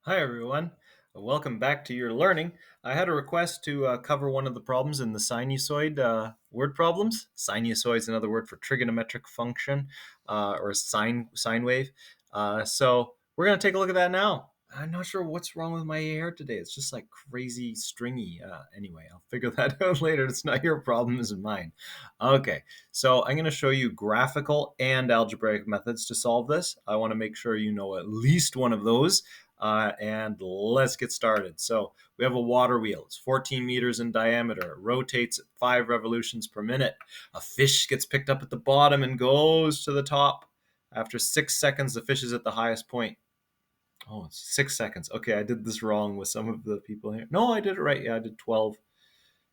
Hi everyone, welcome back to your learning. I had a request to cover one of the problems in the sinusoid word problems. Sinusoid is another word for trigonometric function or sine wave. So we're going to take a look at that now. I'm not sure what's wrong with my hair today. It's just like crazy stringy. Anyway, I'll figure that out later. It's not your problem, it's mine. Okay, so I'm going to show you graphical and algebraic methods to solve this. I want to make sure you know at least one of those. And let's get started. So we have a water wheel. It's 14 meters in diameter. It rotates at 5 revolutions per minute. A fish gets picked up at the bottom and goes to the top. After 6 seconds, the fish is at the highest point. Oh, it's 6 seconds. Okay, I did this wrong with some of the people here. No, I did it right. Yeah, I did 12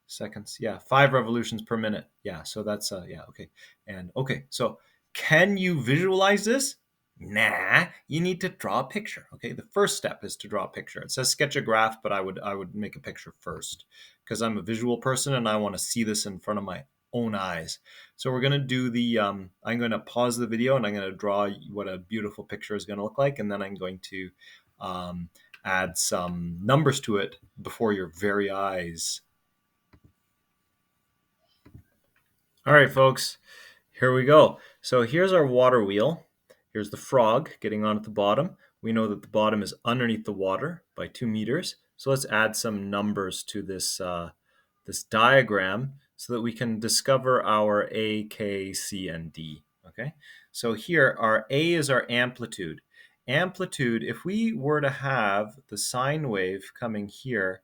seconds. Yeah, 5 revolutions per minute. Yeah, so that's, yeah, okay. And okay, so can you visualize this? Nah, you need to draw a picture. Okay, the first step is to draw a picture. It says sketch a graph, but I would make a picture first because I'm a visual person and I want to see this in front of my own eyes. So we're gonna do the. I'm going to pause the video and I'm going to draw what a beautiful picture is going to look like, and then I'm going to add some numbers to it before your very eyes. All right, folks, here we go. So here's our water wheel. Here's the frog getting on at the bottom. We know that the bottom is underneath the water by 2 meters. So let's add some numbers to this, this diagram so that we can discover our A, K, C, and D. Okay, so here our A is our amplitude. Amplitude, if we were to have the sine wave coming here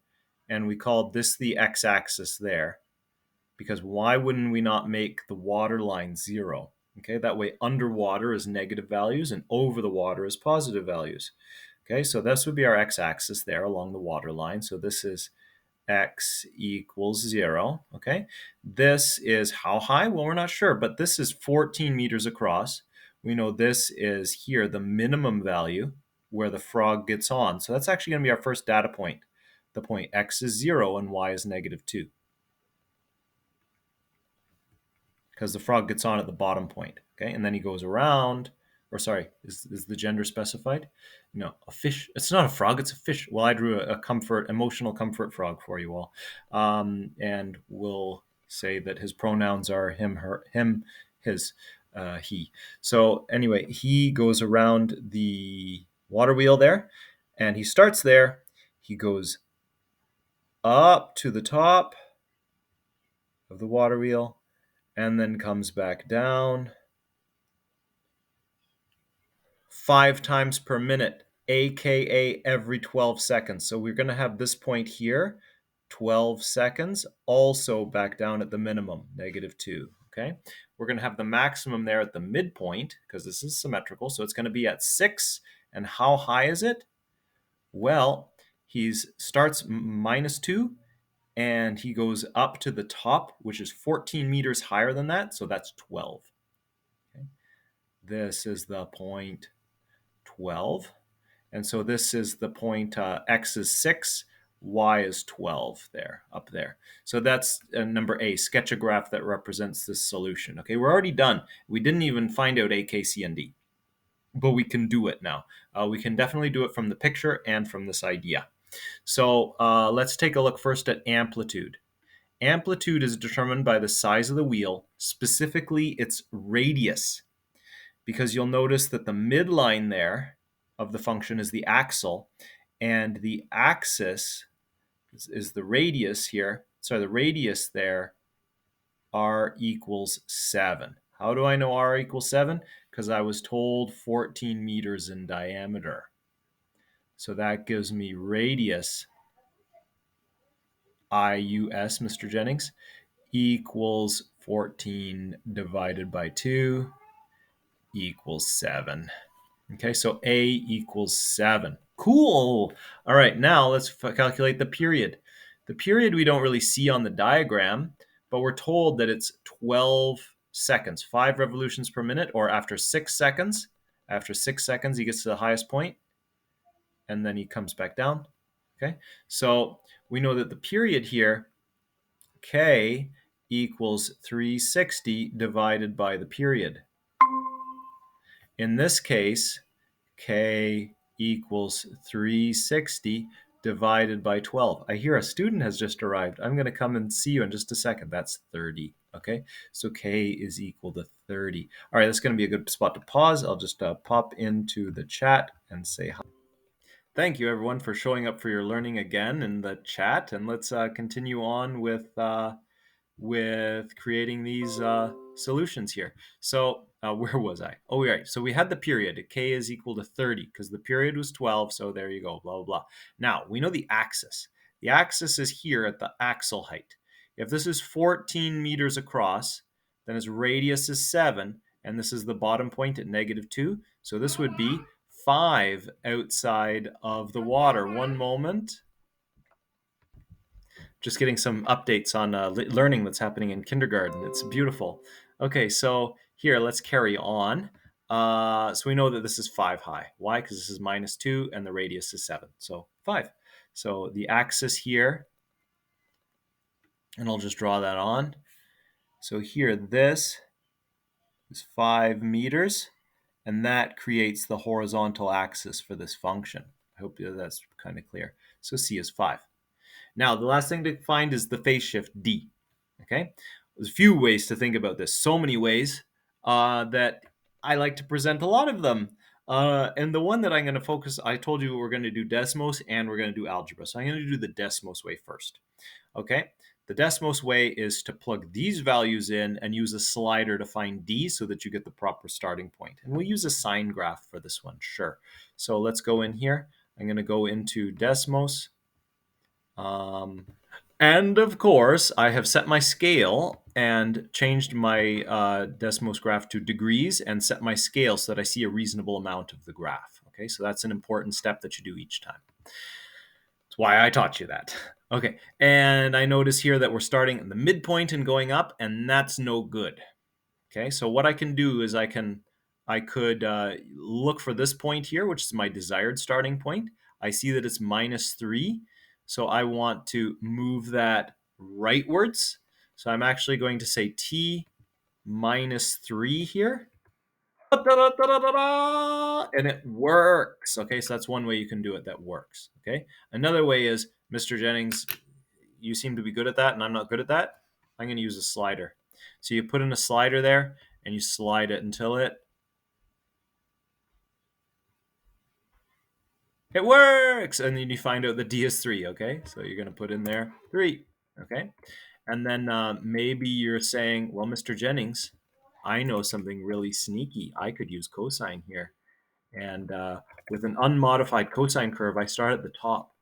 and we called this the x-axis there, because why wouldn't we not make the water line 0? Okay, that way underwater is negative values and over the water is positive values. Okay, so this would be our x-axis there along the water line. So this is x equals 0. Okay, this is how high? Well, we're not sure, but this is 14 meters across. We know this is here the minimum value where the frog gets on. So that's actually going to be our first data point. The point x is 0 and y is -2. Because the frog gets on at the bottom point, okay? And then he goes around, or sorry, is the gender specified? No, a fish. It's not a frog, it's a fish. Well, I drew a emotional comfort frog for you all. And we'll say that his pronouns are him, her, him, his, he. So anyway, he goes around the water wheel there, and he starts there. He goes up to the top of the water wheel, and then comes back down 5 times per minute, aka every 12 seconds. So we're going to have this point here, 12 seconds, also back down at the minimum, -2. Okay, we're going to have the maximum there at the midpoint because this is symmetrical. So it's going to be at 6. And how high is it? Well, he starts -2 and he goes up to the top, which is 14 meters higher than that. So that's 12. Okay. This is the point 12. And so this is the point, x is 6, y is 12 there, up there. So that's number A, sketch a graph that represents this solution. Okay, we're already done. We didn't even find out A, K, C, and D, but we can do it now. We can definitely do it from the picture and from this idea. So let's take a look first at amplitude. Amplitude is determined by the size of the wheel, specifically its radius, because you'll notice that the midline there of the function is the axle, and the axis is the radius here. So the radius there, r equals 7. How do I know r equals 7? Because I was told 14 meters in diameter. So that gives me radius, IUS, Mr. Jennings, equals 14 divided by 2 equals 7. Okay, so A equals 7. Cool. All right, now let's calculate the period. The period we don't really see on the diagram, but we're told that it's 12 seconds, 5 revolutions per minute, or after 6 seconds. After 6 seconds, he gets to the highest point, and then he comes back down. Okay, so we know that the period here, K, equals 360 divided by the period. In this case, K equals 360 divided by 12. I hear a student has just arrived. I'm going to come and see you in just a second. That's 30. Okay, so K is equal to 30. All right, that's going to be a good spot to pause. I'll just pop into the chat and say hi. Thank you, everyone, for showing up for your learning again in the chat. And let's continue on with creating these solutions here. So where was I? Oh, right. So we had the period. K is equal to 30 because the period was 12. So there you go, blah, blah, blah. Now, we know the axis. The axis is here at the axle height. If this is 14 meters across, then its radius is 7. And this is the bottom point at -2. So this would be 5 outside of the water. One moment. Just getting some updates on learning that's happening in kindergarten. It's beautiful. Okay, so here, let's carry on. So we know that this is 5 high. Why? Because this is -2 and the radius is 7. So 5. So the axis here, and I'll just draw that on. So here, this is 5 meters, and that creates the horizontal axis for this function. I hope that's kind of clear. So C is 5. Now, the last thing to find is the phase shift D. Okay, there's a few ways to think about this. So many ways that I like to present a lot of them. And the one that I'm going to focus, I told you we're going to do Desmos and we're going to do algebra. So I'm going to do the Desmos way first. Okay, the Desmos way is to plug these values in and use a slider to find D so that you get the proper starting point. And we'll use a sine graph for this one, sure. So let's go in here. I'm going to go into Desmos. And of course, I have set my scale and changed my Desmos graph to degrees and set my scale so that I see a reasonable amount of the graph. Okay, so that's an important step that you do each time. That's why I taught you that. Okay, and I notice here that we're starting at the midpoint and going up, and that's no good. Okay, so what I can do is I could look for this point here, which is my desired starting point. I see that it's -3. So I want to move that rightwards. So I'm actually going to say t -3 here. And it works. Okay, so that's one way you can do it that works. Okay, another way is, Mr. Jennings, you seem to be good at that and I'm not good at that. I'm going to use a slider. So you put in a slider there and you slide it until it works, and then you find out the D is 3. Okay, so you're going to put in there 3. Okay, and then maybe you're saying, well, Mr. Jennings, I know something really sneaky. I could use cosine here. And with an unmodified cosine curve, I start at the top.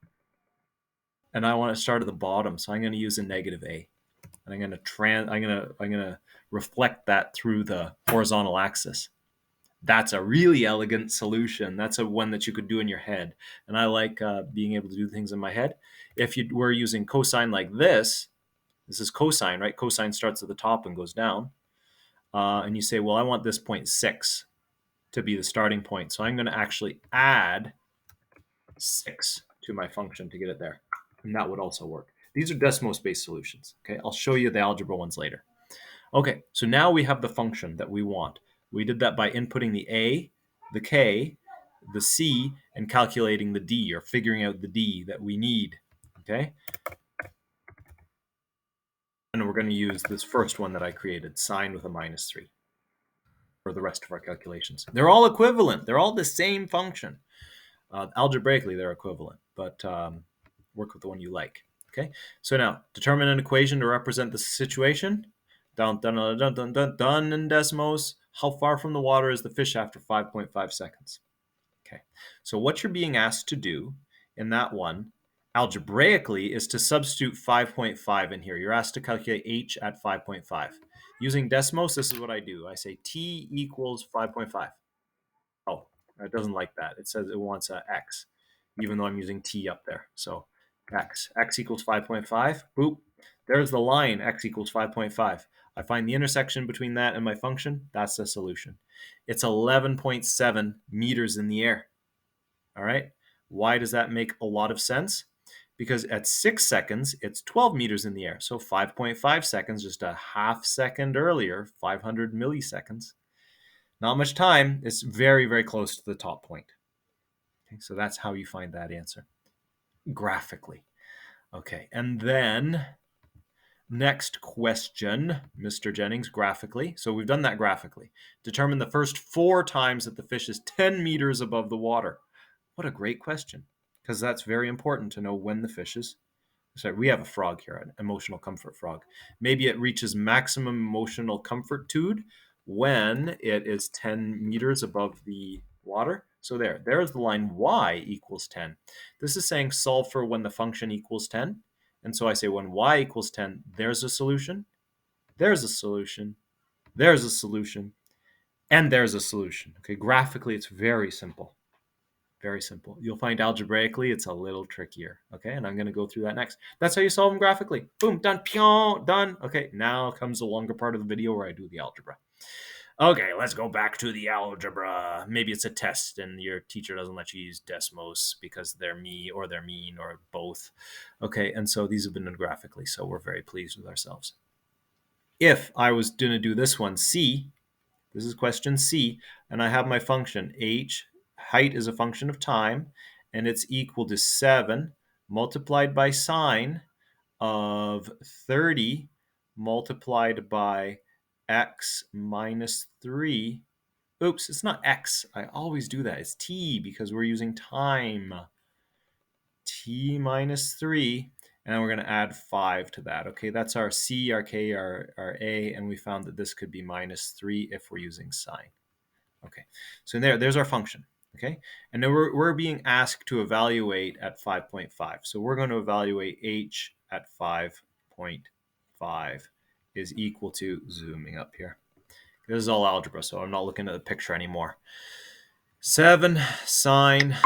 And I want to start at the bottom. So I'm going to use a -a. And I'm going to reflect that through the horizontal axis. That's a really elegant solution. That's a one that you could do in your head. And I like being able to do things in my head. If you were using cosine like this is cosine, right? Cosine starts at the top and goes down. And you say, well, I want this point 6 to be the starting point. So I'm going to actually add 6 to my function to get it there. And that would also work. These are Desmos-based solutions. Okay, I'll show you the algebra ones later. Okay, so now we have the function that we want. We did that by inputting the A, the K, the C, and calculating the D, or figuring out the D that we need. Okay? And we're going to use this first one that I created, sine with a -3, for the rest of our calculations. They're all equivalent. They're all the same function. Algebraically, they're equivalent, but work with the one you like. Okay, so now determine an equation to represent the situation. Dun, dun, dun, dun, dun, dun, dun in Desmos. How far from the water is the fish after 5.5 seconds? Okay, so what you're being asked to do in that one, algebraically, is to substitute 5.5 in here. You're asked to calculate h at 5.5. Using Desmos, this is what I do. I say t equals 5.5. Oh, it doesn't like that. It says it wants x, even though I'm using t up there. So x equals 5.5. Boop. There's the line, x equals 5.5. I find the intersection between that and my function. That's the solution. It's 11.7 meters in the air. All right. Why does that make a lot of sense? Because at 6 seconds, it's 12 meters in the air. So 5.5 seconds, just a half second earlier, 500 milliseconds. Not much time. It's very, very close to the top point. Okay, so that's how you find that answer, graphically. Okay, and then next question, Mr. Jennings, graphically. So we've done that graphically. Determine the first 4 times that the fish is 10 meters above the water. What a great question, because that's very important to know when the fish is. Sorry, we have a frog here, an emotional comfort frog. Maybe it reaches maximum emotional comfortude when it is 10 meters above the water. So there's the line y equals 10. This is saying solve for when the function equals 10. And so I say when y equals 10, there's a solution, there's a solution, there's a solution, and there's a solution. Okay, graphically, it's very simple. Very simple. You'll find algebraically it's a little trickier. Okay, and I'm going to go through that next. That's how you solve them graphically. Boom, done, pion, done. Okay, now comes the longer part of the video where I do the algebra. Okay, let's go back to the algebra. Maybe it's a test and your teacher doesn't let you use Desmos because they're me or they're mean or both. Okay, and so these have been done graphically, so we're very pleased with ourselves. If I was going to do this one, C, this is question C, and I have my function h, height is a function of time, and it's equal to 7 multiplied by sine of 30 multiplied by x minus 3. Oops, it's not x. I always do that. It's t because we're using time. T minus 3, and then we're going to add 5 to that. Okay, that's our C, our K, our A, and we found that this could be minus 3 if we're using sine. Okay, so there's our function. Okay, and now we're being asked to evaluate at 5.5. So we're going to evaluate h at 5.5 is equal to, zooming up here. This is all algebra, so I'm not looking at the picture anymore. 7 sine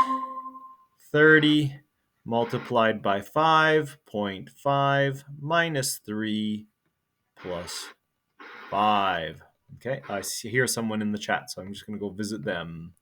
30 multiplied by 5.5 minus 3 plus 5. Okay, I hear someone in the chat, so I'm just going to go visit them.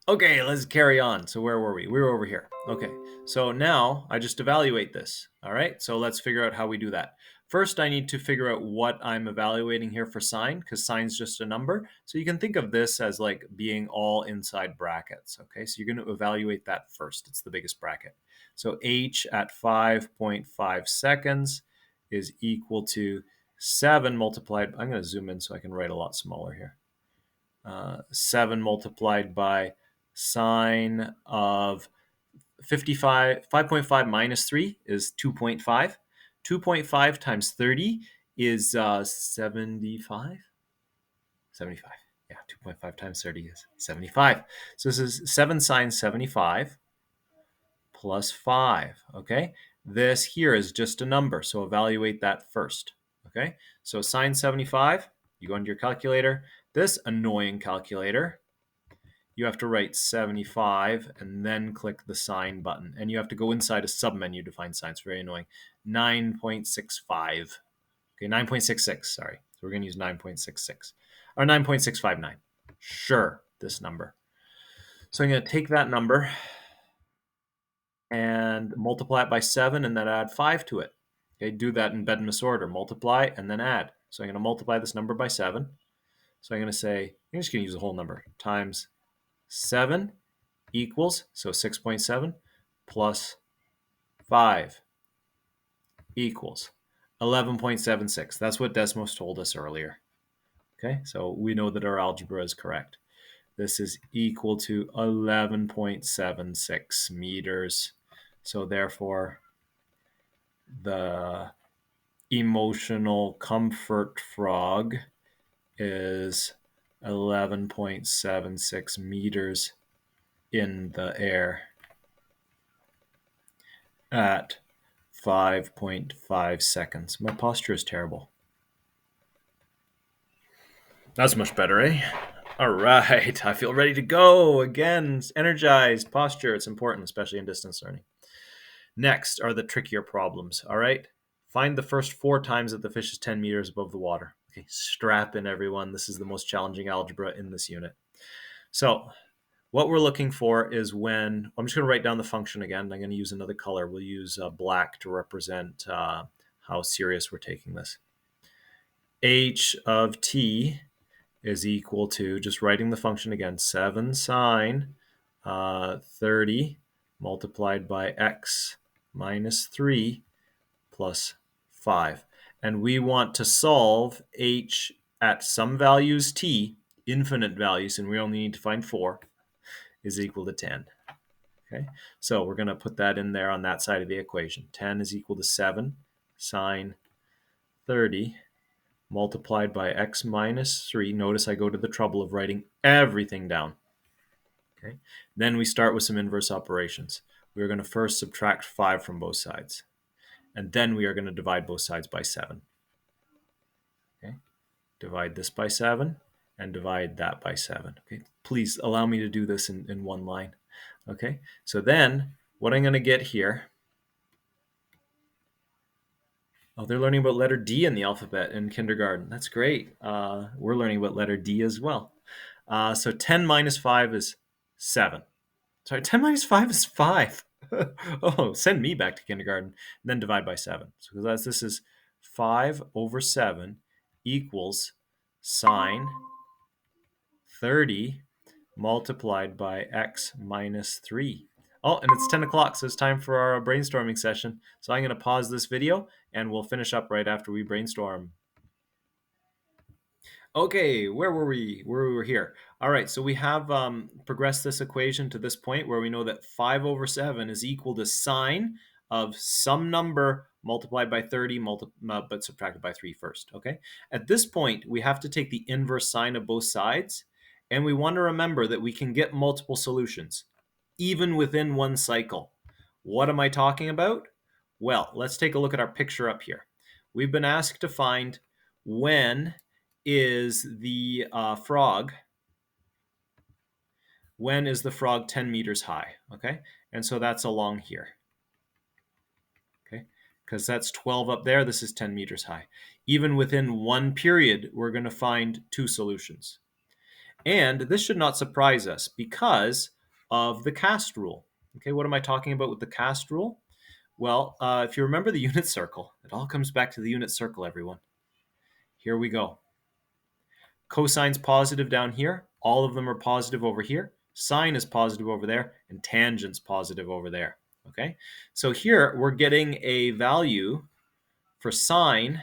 Okay, let's carry on. So where were we? We were over here. Okay, so now I just evaluate this. All right, so let's figure out how we do that. First, I need to figure out what I'm evaluating here for sine, because sine's just a number. So you can think of this as like being all inside brackets. Okay, so you're going to evaluate that first. It's the biggest bracket. So h at 5.5 seconds is equal to 7 multiplied, I'm going to zoom in so I can write a lot smaller here. 7 multiplied by sine of 5.5 minus 3 is 2.5. 2.5 times 30 is 75. 75. Yeah, 2.5 times 30 is 75. So this is 7 sine 75 plus 5. Okay, this here is just a number, so evaluate that first. Okay, so sine 75, you go into your calculator. This annoying calculator, you have to write 75 and then click the sine button. And you have to go inside a submenu to find sine. It's very annoying. 9.65. Okay, 9.66, sorry. So we're going to use 9.66. Or 9.659. Sure, this number. So I'm going to take that number and multiply it by 7 and then add 5 to it. Okay, do that in Bedmus order. Multiply and then add. So I'm going to multiply this number by 7. So I'm going to say, I'm just going to use the whole number, times 7 equals, so 6.7 plus 5 equals 11.76. That's what Desmos told us earlier. Okay, so we know that our algebra is correct. This is equal to 11.76 meters. So therefore, the emotional comfort frog is 11.76 meters in the air at 5.5 seconds. My posture is terrible. That's much better, eh? All right, I feel ready to go. Again, energized posture. It's important, especially in distance learning. Next are the trickier problems, all right? Find the first 4 times that the fish is 10 meters above the water. Okay, strap in, everyone. This is the most challenging algebra in this unit. So what we're looking for is when, I'm just going to write down the function again. I'm going to use another color. We'll use black to represent how serious we're taking this. H of t is equal to, just writing the function again, 7 sine 30 multiplied by x minus 3 plus 5. And we want to solve h at some values t, infinite values, and we only need to find 4, is equal to 10. Okay, so we're going to put that in there on that side of the equation. 10 is equal to 7 sine 30 multiplied by x minus 3. Notice I go to the trouble of writing everything down. Okay, then we start with some inverse operations. We're going to first subtract 5 from both sides, and then we are going to divide both sides by 7. Okay, divide this by 7 and divide that by 7. Okay, please allow me to do this in one line. Okay, so then what I'm going to get here, oh, they're learning about letter D in the alphabet in kindergarten. That's great. We're learning about letter D as well. So 10 minus 5 is 7. Sorry, 10 minus 5 is 5. Oh, send me back to kindergarten. And then divide by 7. So this is 5 over 7 equals sine 30 multiplied by x minus 3. Oh, and it's 10 o'clock, so it's time for our brainstorming session. So I'm going to pause this video, and we'll finish up right after we brainstorm. Okay, where were we? We were here. All right, so we have progressed this equation to this point where we know that 5 over 7 is equal to sine of some number multiplied by 30, but subtracted by 3 first, okay? At this point, we have to take the inverse sine of both sides, and we want to remember that we can get multiple solutions, even within one cycle. What am I talking about? Well, let's take a look at our picture up here. We've been asked to find when is the frog 10 meters high? Okay, and so that's along here. Okay, because that's 12 up there, this is 10 meters high. Even within one period, we're going to find 2 solutions. And this should not surprise us because of the cast rule. Okay, what am I talking about with the cast rule? Well, if you remember the unit circle, it all comes back to the unit circle, everyone. Here we go. Cosine's positive down here. All of them are positive over here. Sine is positive over there, and tangent's positive over there. Okay, so here we're getting a value for sine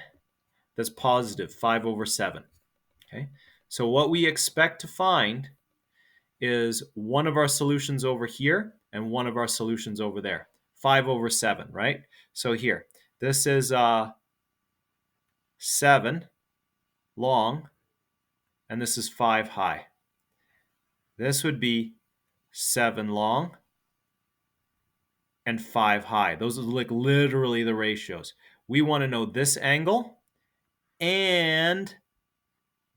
that's positive, 5 over 7. Okay, so what we expect to find is one of our solutions over here and one of our solutions over there. 5 over 7, right? So here, this is 7 long, and this is 5 high. This would be 7 long and 5 high. Those are like literally the ratios. We want to know this angle and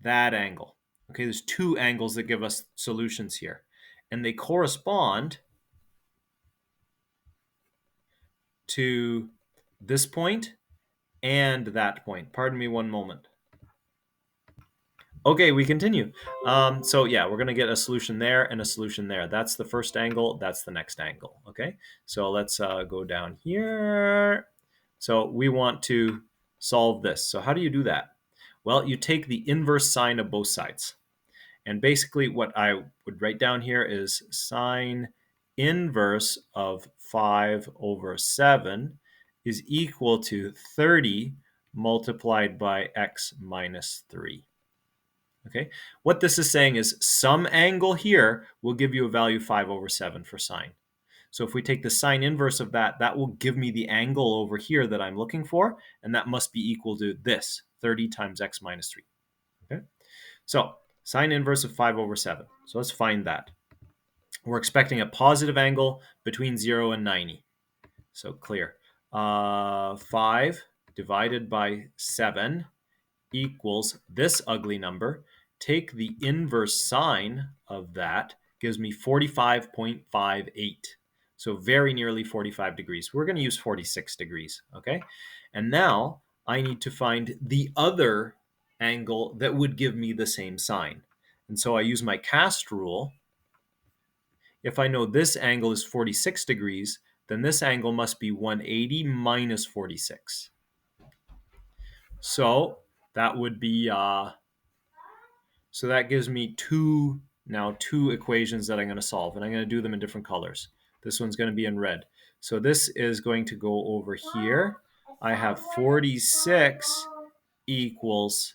that angle. Okay, there's 2 angles that give us solutions here, and they correspond to this point and that point. Pardon me one moment. Okay, we continue. So yeah, we're going to get a solution there and a solution there. That's the first angle. That's the next angle. Okay, so let's go down here. So we want to solve this. So how do you do that? Well, you take the inverse sine of both sides. And basically what I would write down here is sine inverse of 5 over 7 is equal to 30 multiplied by x minus 3. Okay, what this is saying is some angle here will give you a value 5 over 7 for sine. So if we take the sine inverse of that, that will give me the angle over here that I'm looking for, and that must be equal to this, 30 times x minus 3. Okay, so sine inverse of 5 over 7. So let's find that. We're expecting a positive angle between 0 and 90. So clear. 5 divided by 7 equals this ugly number. Take the inverse sine of that, gives me 45.58. So very nearly 45 degrees. We're going to use 46 degrees, okay? And now I need to find the other angle that would give me the same sine. And so I use my cast rule. If I know this angle is 46 degrees, then this angle must be 180 minus 46. So that would be, so that gives me 2 now two equations that I'm going to solve, and I'm going to do them in different colors. This one's going to be in red. So this is going to go over here. I have 46 equals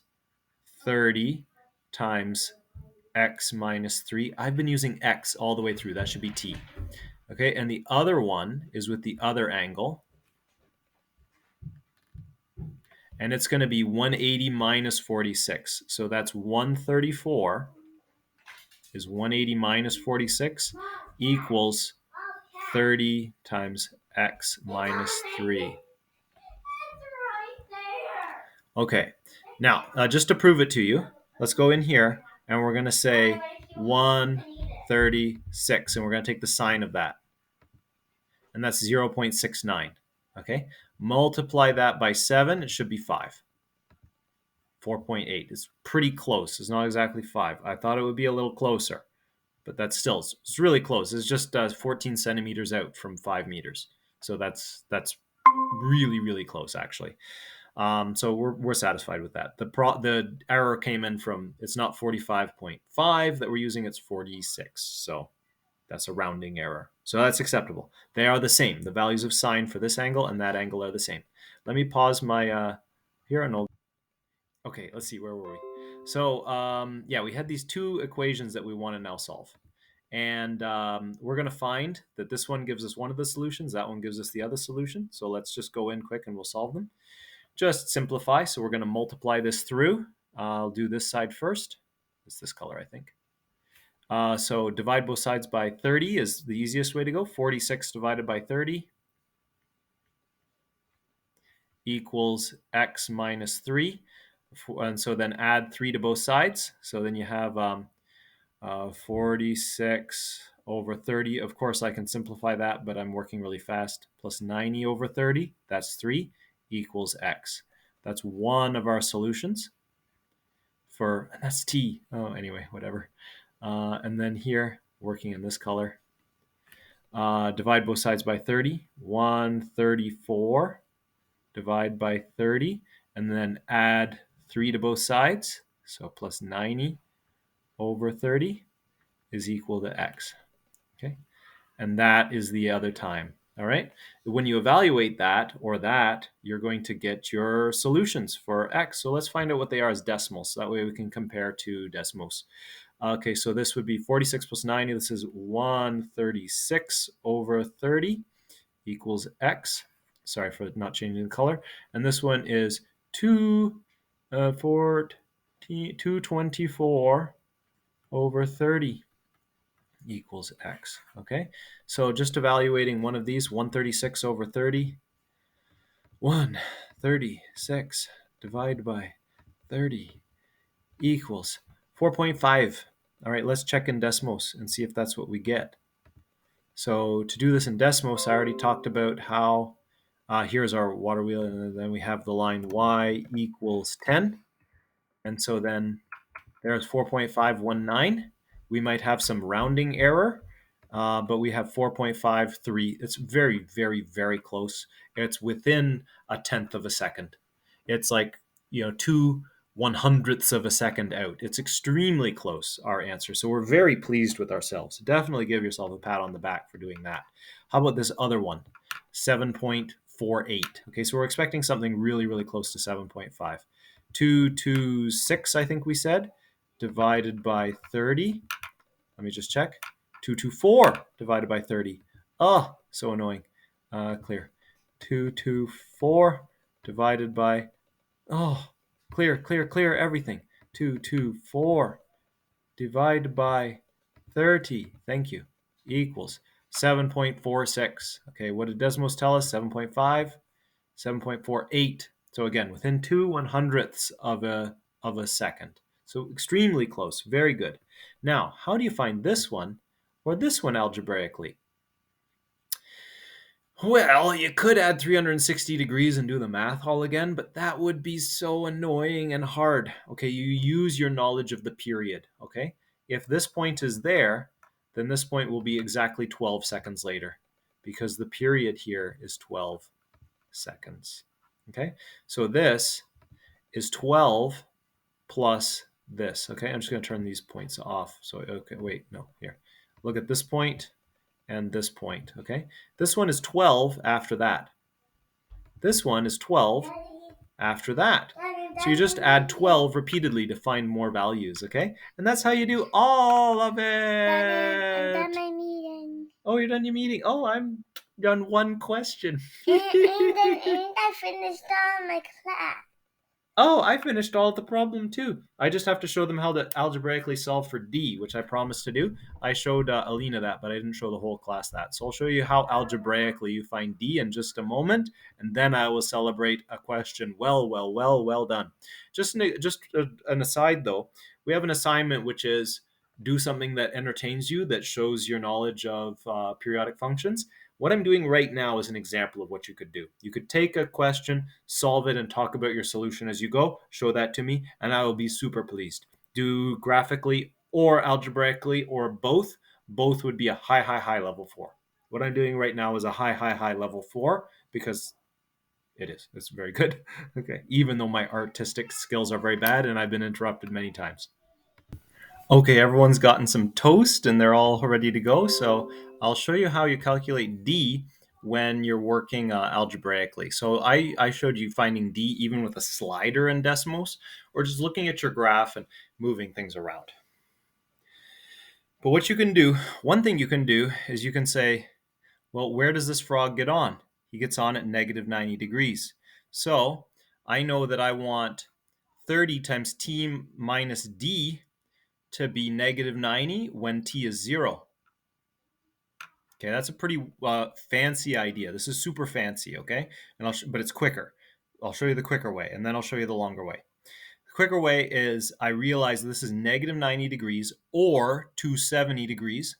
30 times x minus 3. I've been using x all the way through. That should be t. Okay, and the other one is with the other angle. And it's going to be 180 minus 46. So that's 134 is 180 minus 46 equals 30 times x minus 3. Okay, now just to prove it to you, let's go in here and we're going to say 136, and we're going to take the sign of that. And that's 0.69. Okay, multiply that by 7, it should be 5. 4.8. It's pretty close. It's not exactly 5. I thought it would be a little closer, but that's still, it's really close. It's just 14 centimeters out from 5 meters. So that's really, really close, actually. So we're satisfied with that. The error came in from, it's not 45.5 that we're using, it's 46. So that's a rounding error. So that's acceptable. They are the same. The values of sine for this angle and that angle are the same. Let me pause my here and I'll. Okay, let's see, where were we? So yeah, we had these two equations that we want to now solve. And we're going to find that this one gives us one of the solutions, that one gives us the other solution. So let's just go in quick and we'll solve them. Just simplify. So we're going to multiply this through. I'll do this side first. It's this color, I think. So divide both sides by 30 is the easiest way to go. 46 divided by 30 equals x minus 3. And so then add 3 to both sides. So then you have 46 over 30. Of course, I can simplify that, but I'm working really fast. Plus 90 over 30, that's 3, equals x. That's one of our solutions for, and that's t. Oh, anyway, whatever. And then here, working in this color, divide both sides by 30. 134 divide by 30, and then add 3 to both sides. So plus 90 over 30 is equal to x. Okay, and that is the other time. All right, when you evaluate that or that, you're going to get your solutions for x. So let's find out what they are as decimals, so that way we can compare to decimals. Okay, so this would be 46 plus 90. This is 136 over 30 equals x. Sorry for not changing the color. And this one is 224 over 30 equals x. Okay, so just evaluating one of these, 136 over 30. 136 divided by 30 equals 4.5. All right, let's check in decimals and see if that's what we get. So to do this in decimals, I already talked about how, here's our WaterWheel, and then we have the line y equals 10. And so then there's 4.519. We might have some rounding error, but we have 4.53. It's very, very, very close. It's within a tenth of a second. It's like, 2/100ths of a second out. It's extremely close, our answer. So we're very pleased with ourselves. Definitely give yourself a pat on the back for doing that. How about this other one? 7.48. Okay, so we're expecting something really, really close to 7.5. 226, I think we said, divided by 30. Let me just check. 224 divided by 30. Oh, so annoying. Clear. 224 divided by, clear everything. 224 divided by 30. Thank you. Equals 7.46. Okay, what did decimals tell us? 7.5, 7.48. So again, within 2/100ths of a second. So extremely close. Very good. Now, how do you find this one or this one algebraically? Well, you could add 360 degrees and do the math all again, but that would be so annoying and hard. Okay, you use your knowledge of the period, okay? If this point is there, then this point will be exactly 12 seconds later because the period here is 12 seconds, okay? So this is 12 plus this, okay? I'm just going to turn these points off. So, okay, wait, no, here. Look at this point and this point, okay? This one is 12 after that. This one is 12 after that. So you just add 12 repeatedly to find more values, okay? And that's how you do all of it. I'm done my meeting. Oh, you're done your meeting? Oh, I'm done one question. and I finished all my class. Oh, I finished all the problem too. I just have to show them how to algebraically solve for D, which I promised to do. I showed Alina that, but I didn't show the whole class that. So I'll show you how algebraically you find D in just a moment, and then I will celebrate a question. Well done. Just an aside though, we have an assignment which is do something that entertains you, that shows your knowledge of periodic functions. What I'm doing right now is an example of what you could do. You could take a question, solve it, and talk about your solution as you go. Show that to me, and I will be super pleased. Do graphically or algebraically or both. Both would be a high level 4. What I'm doing right now is a high level 4 because it is. It's very good. Okay, even though my artistic skills are very bad and I've been interrupted many times. Okay, everyone's gotten some toast and they're all ready to go. So I'll show you how you calculate D when you're working algebraically. So I showed you finding D even with a slider in Desmos, or just looking at your graph and moving things around. But what you can do, one thing you can do is you can say, well, where does this frog get on? He gets on at negative 90 degrees. So I know that I want 30 times T minus D to be negative 90 when T is 0. Okay, that's a pretty fancy idea. This is super fancy, okay? And but it's quicker. I'll show you the quicker way, and then I'll show you the longer way. The quicker way is I realize this is negative 90 degrees or 270 degrees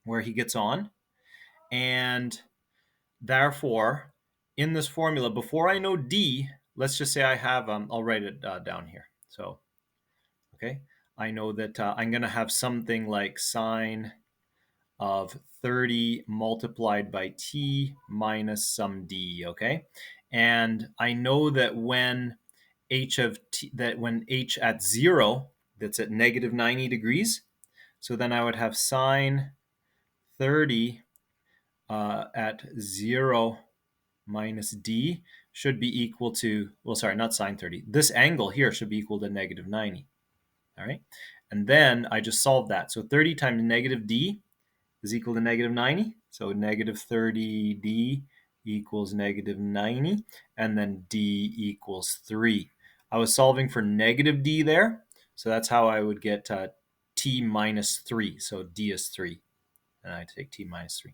where he gets on. And therefore, in this formula, before I know D, let's just say I have, I'll write it down here. So, okay, I know that I'm going to have something like sine of 30 multiplied by t minus some d, okay? And I know that when h at 0, that's at negative 90 degrees, so then I would have sine 30 at 0 minus d should be equal to, well, sorry, not sine 30. This angle here should be equal to negative 90, all right? And then I just solve that. So 30 times negative d is equal to negative 90. So negative 30d equals negative 90, and then d equals 3. I was solving for negative d there, so that's how I would get t minus 3. So d is 3, and I take t minus 3.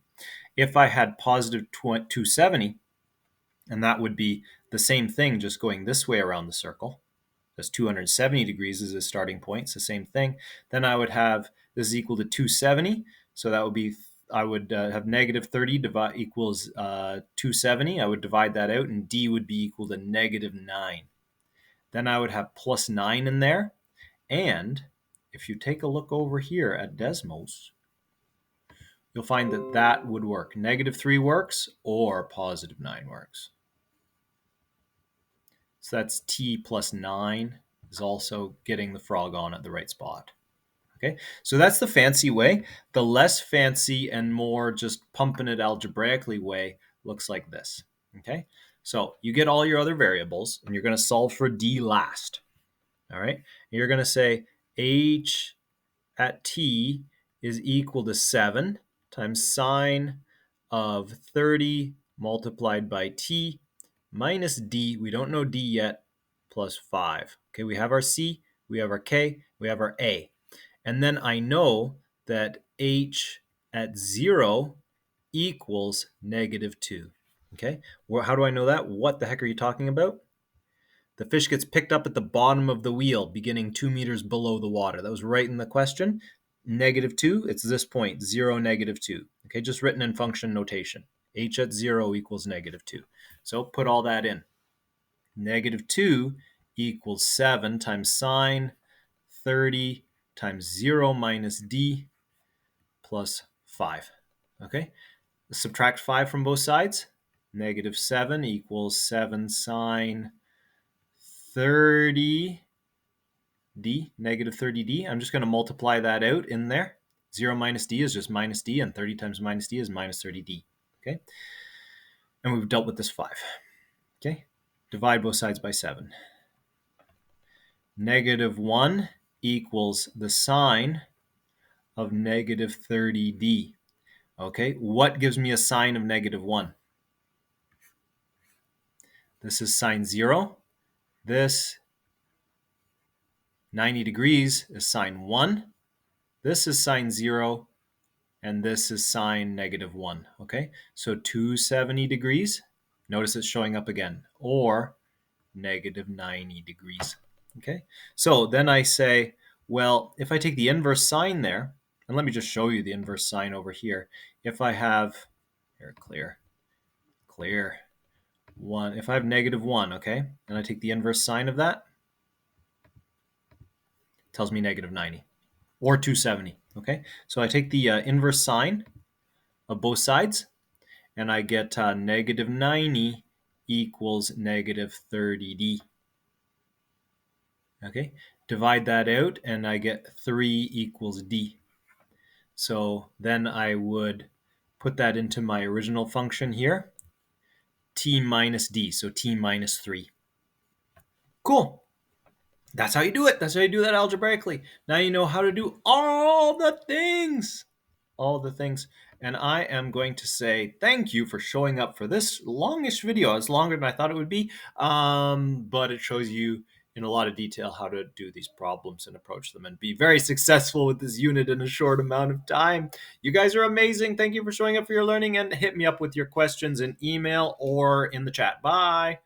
If I had positive 270, and that would be the same thing, just going this way around the circle, that's 270 degrees is a starting point. It's the same thing. Then I would have this is equal to 270. So that would be, I would have negative 30 equals 270. I would divide that out, and d would be equal to negative 9. Then I would have plus 9 in there. And if you take a look over here at Desmos, you'll find that that would work. Negative 3 works, or positive 9 works. So that's t plus 9 is also getting the frog on at the right spot. Okay, so that's the fancy way. The less fancy and more just pumping it algebraically way looks like this. Okay, so you get all your other variables and you're going to solve for d last. All right, and you're going to say h at t is equal to 7 times sine of 30 multiplied by t minus d, we don't know d yet, plus 5. Okay, we have our c, we have our k, we have our a. And then I know that h at 0 equals negative 2. Okay, well, how do I know that? What the heck are you talking about? The fish gets picked up at the bottom of the wheel, beginning 2 meters below the water. That was right in the question. Negative 2, it's this point, 0, negative 2. Okay, just written in function notation. H at 0 equals negative 2. So put all that in. Negative 2 equals 7 times sine 30 times 0 minus d plus 5. Okay, subtract 5 from both sides. Negative 7 equals 7 sine 30 d, negative 30d. I'm just going to multiply that out in there. 0 minus d is just minus d, and 30 times minus d is minus 30d. Okay? And we've dealt with this 5. Okay? Divide both sides by 7. Negative 1 equals the sine of negative 30d. Okay? What gives me a sine of negative 1? This is sine 0. This 90 degrees is sine 1. This is sine 0. And this is sine negative 1. Okay? So 270 degrees. Notice it's showing up again. Or negative 90 degrees. Okay? So then I say, well, if I take the inverse sine there, and let me just show you the inverse sine over here. If I have, here, clear, 1. If I have negative 1, okay, and I take the inverse sine of that, it tells me negative 90 or 270. Okay? So I take the inverse sine of both sides, and I get negative 90 equals negative 30d. Okay, divide that out, and I get 3 equals d. So then I would put that into my original function here, t minus d, so t minus 3. Cool. That's how you do it. That's how you do that algebraically. Now you know how to do all the things. All the things. And I am going to say thank you for showing up for this longish video. It's longer than I thought it would be, but it shows you in a lot of detail how to do these problems and approach them and be very successful with this unit in a short amount of time. You guys are amazing. Thank you for showing up for your learning, and hit me up with your questions in email or in the chat. Bye.